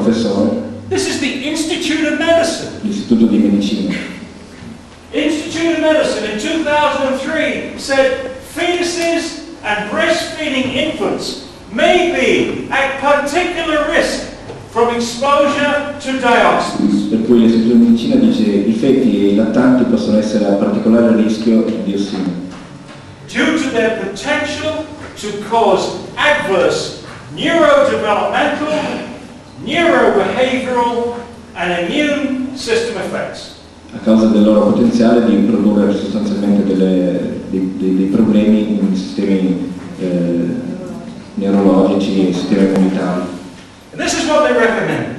professore. This is the Institute of Medicine. L'Istituto di Medicina. Institute of Medicine in 2003 said fetuses and breastfeeding infants may be at particular risk from exposure to dioxins. Per cui l'Istituto di Medicina dice i feti e i lattanti possono essere a particolare rischio di diossina. Due to their potential to cause adverse neurodevelopmental, neurobehavioral and immune system effects. A causa del loro potenziale di produrre sostanzialmente dei problemi nei sistemi neurologici e sistemi immunitari. And this is what they recommend.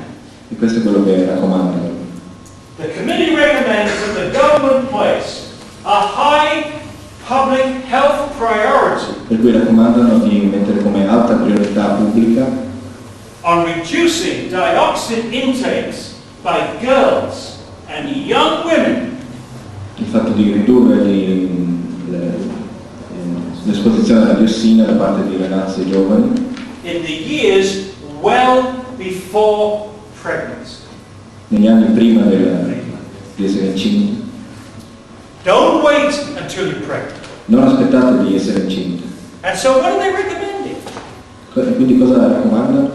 E questo è quello che raccomandano. The committee recommends that the government place a high public health priority Per cui raccomandano di mettere come alta priorità pubblica on reducing dioxin intakes by girls and young women il fatto di ridurre l'esposizione alla diossina da parte di ragazze giovani in the years well before pregnancy. negli anni prima di essere incinti. Don't wait until you're pregnant. Non aspettate di essere incinti. And so what are they recommending? E quindi cosa raccomandano?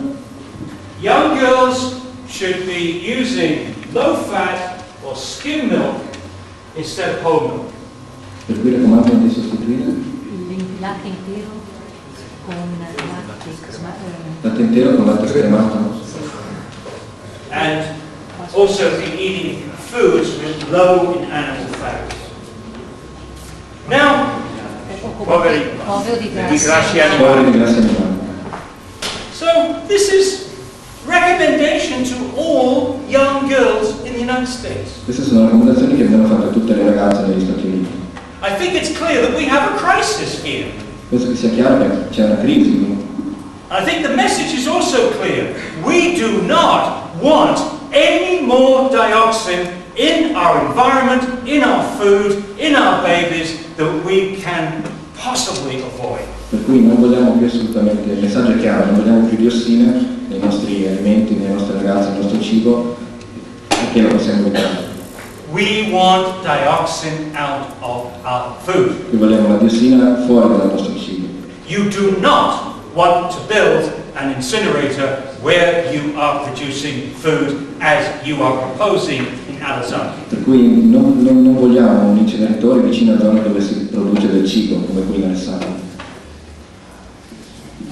Young girls should be using low-fat or skim milk instead of whole milk. Per cui raccomandano di sostituire latte intero con latte intero con latte scremato. And also be eating foods with low in animal fat. Now, poveri di grassi animali. So this is recommendation to all young girls in the United States. Queste sono raccomandazioni che vengono fatte a tutte le ragazze negli Stati Uniti. I think it's clear that we have a crisis here. Penso che sia chiaro che c'è una crisi. I think the message is also clear. We do not want any more dioxin in our environment, in our food, in our babies that we can possibly avoid. Per cui non vogliamo più assolutamente, il messaggio è chiaro, non vogliamo più diossine nei nostri alimenti, nelle nostre ragazze, nel nostro cibo, perché lo possiamo evitare. We want dioxin out of our food. Noi vogliamo la diossina fuori dal nostro cibo. You do not want to build an incinerator where you are producing food as you are proposing in Arizona. Per cui non vogliamo un inceneritore vicino alla zona dove si produce del cibo, come qui in Alessandria.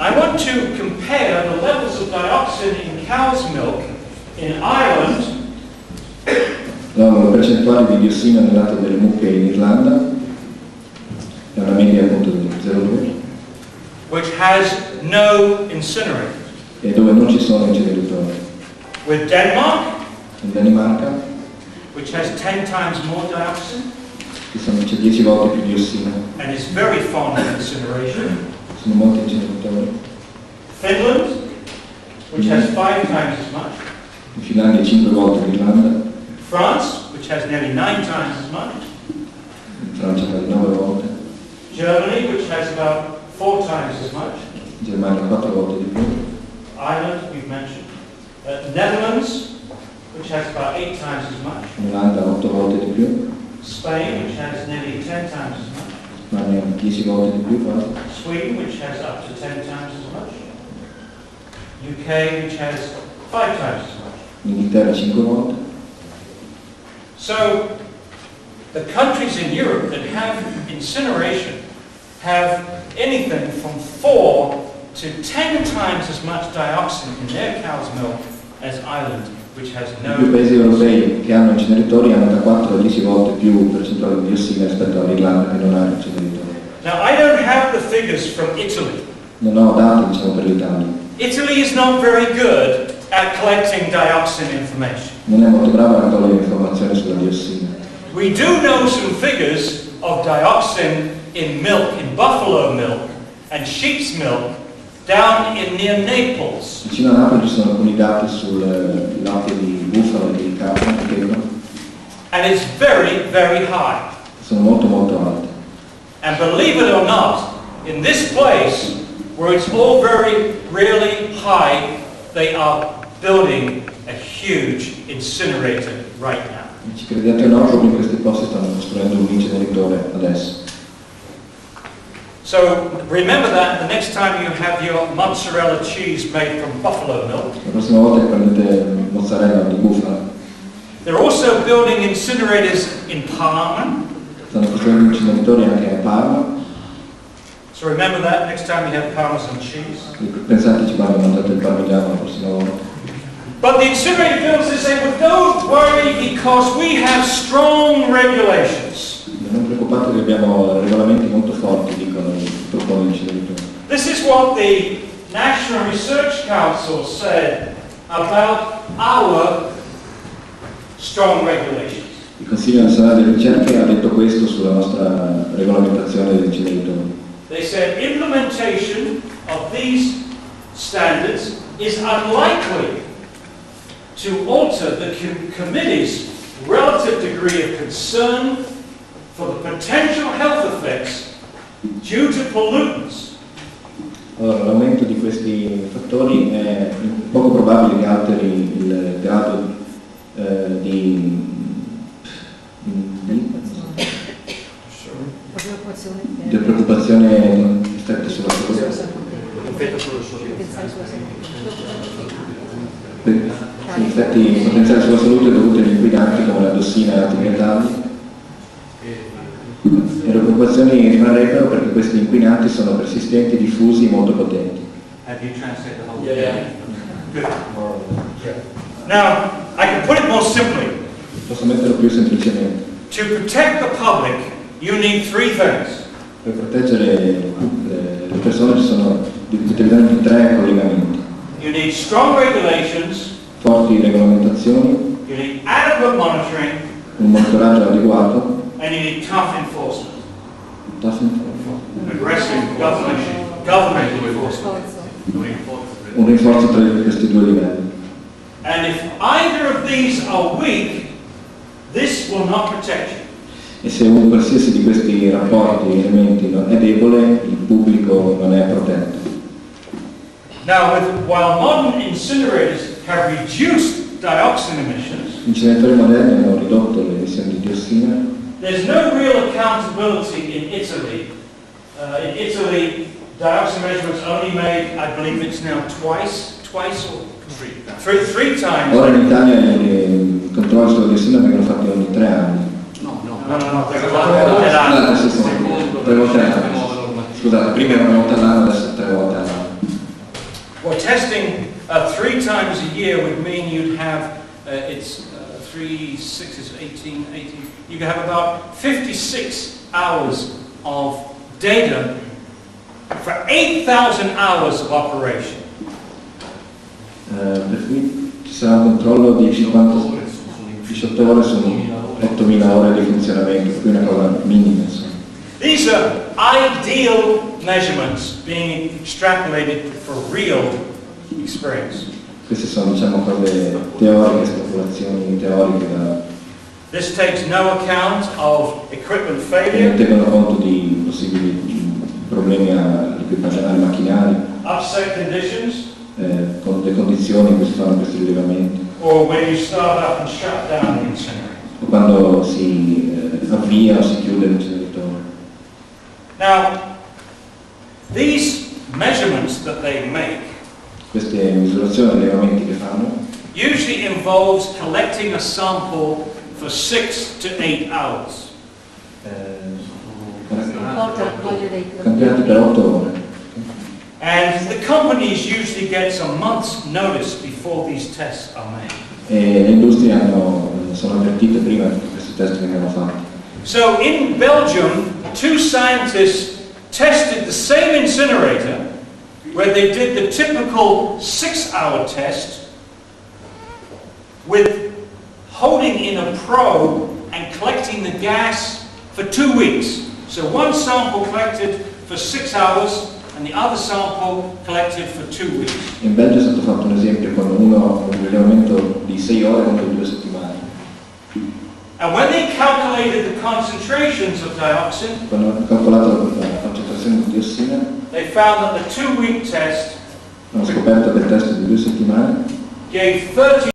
I want to compare the levels of dioxin in cow's milk in Ireland La percentuale di diossina nel latte delle mucche in Irlanda è una media appunto di 0,2 which has no incinerator. e dove non ci sono inceneritori. With Denmark, In Danimarca which has 10 times more dioxin c'è 10 volte più diossina, and is very fond of incineration. sono molti inceneritori. Finland, which has 5 times as much. In Finlandia 5 volte l'Irlanda, France, which has nearly 9 times as much. in Francia 9 volte, Germany, which has about 4 times as much. in Germania 4 volte di più, Ireland, we've mentioned. Netherlands, which has about 8 times as much. in Olanda 8 volte di più, Spain, which has nearly 10 times as much. Spagna 10 volte di più quasi, Sweden, which has up to 10 times as much. UK, which has 5 times as much. in Inghilterra 5 volte. So, the countries in Europe that have incineration have anything from 4 to 10 times as much dioxin in their cow's milk as Ireland, which has I più no... paesi europei che hanno inceneritori hanno da 4 a 10 volte più percentuale di diossina rispetto all'Irlanda che non ha inceneritori. Now, I don't have the figures from Italy. Non ho dati, diciamo, per l'Italia. Italy is not very good at collecting dioxin information. Non è molto brava a raccogliere informazioni sulla diossina. We do know some figures of dioxin in milk, in buffalo milk and sheep's milk down in near Naples. Vicino a Napoli ci sono alcuni dati sul latte di bufala e di capra, di pecore. And it's very, very high. Sono molto alti. And believe it or not, in this place where it's all very really high, they are building a huge incinerator right now. Ci credete o no, proprio in questi posti stanno costruendo un inceneritore adesso. So remember that the next time you have your mozzarella cheese made from buffalo milk. La prossima volta che prendete mozzarella di bufala. They're also building incinerators in Parma. Stanno costruendo inceneritori anche a Parma. So remember that next time you have Parmesan cheese. Pensateci quando mangiate il parmigiano la prossima volta. But the incinerator builders, they say, well, don't worry because we have strong regulations. Non preoccupate che abbiamo regolamenti molto forti, dicono i proponi inceneritori. This is what the National Research Council said about our strong regulations. Il Consiglio nazionale delle ricerche ha detto questo sulla nostra regolamentazione degli inceneritori. They said implementation of these standards is unlikely to alter the committee's relative degree of concern for the potential health effects due to pollutants. Allora, l'aumento di questi fattori è poco probabile che alteri il grado di preoccupazione di effetti sulla salute. Sì, effetti potenziali sulla salute dovuti agli inquinanti come la diossina e altri metalli. Le preoccupazioni rimarrebbero perché questi inquinanti sono persistenti, diffusi e molto potenti. Have you translated the whole thing? Good. Now, I can put it more simply. Posso metterlo più semplicemente. To protect the public, you need three things. Per proteggere le persone ci sono determinati tre collegamenti. You need strong regulations. Forti regolamentazioni. You need adequate monitoring. Un monitoraggio adeguato. And you need tough enforcement. Tough enforcement. Aggressive government enforcement. Un rinforzo tra questi due livelli. And if either of these are weak, this will not protect you. E se un qualsiasi di questi rapporti e elementi è debole, il pubblico non è protetto. Now, while modern incinerators have reduced dioxin emissions, Gli inceneritori moderni hanno ridotto le emissioni di diossina. There's no real accountability in Italy. In Italy, dioxin measurements only made, I believe it's now twice or three times. Ora in Italia i controlli sulla diossina vengono fatti ogni 3 anni. No, Sì, 3 volte all'anno. Scusate, prima era 1 volta all'anno, adesso 3 volte all'anno. Well, testing 3 times a year would mean you'd have, it's 3, 6 is 18, you could have about 56 hours of data for 8,000 hours of operation. Per cui ci sarà un controllo di 18 ore su 8.000 ore di funzionamento, per cui è una cosa minima. These are ideal measurements being extrapolated for real experience. Queste sono, diciamo, cose teoriche, speculazioni teoriche This takes no account of equipment che failure, non tengono conto di possibili problemi all'equipaggiare macchinari, upset conditions, con le condizioni in cui si fanno questi rilevamenti, or when you start up and shut down the incinerator. o quando si avvia o si chiude l'inceneritore. Now, these measurements that they make Queste misurazioni e rilevamenti che fanno usually involves collecting a sample for 6 to 8 hours. campionati per 8 ore. And the companies usually get a month's notice before these tests are made. E le industrie sono avvertite prima che questi test vengano fatti. So in Belgium, 2 scientists tested the same incinerator where they did the typical 6-hour test with holding in a probe and collecting the gas for 2 weeks. So one sample collected for 6 hours and the other sample collected for 2 weeks. In Belgio è stato fatto un esempio con un rilevamento di 6 ore contro 2 settimane. And when they calculated the concentrations of dioxin, Quando hanno calcolato la concentrazione di diossina, they found that the 2-week test hanno scoperto che il test di 2 settimane gave 30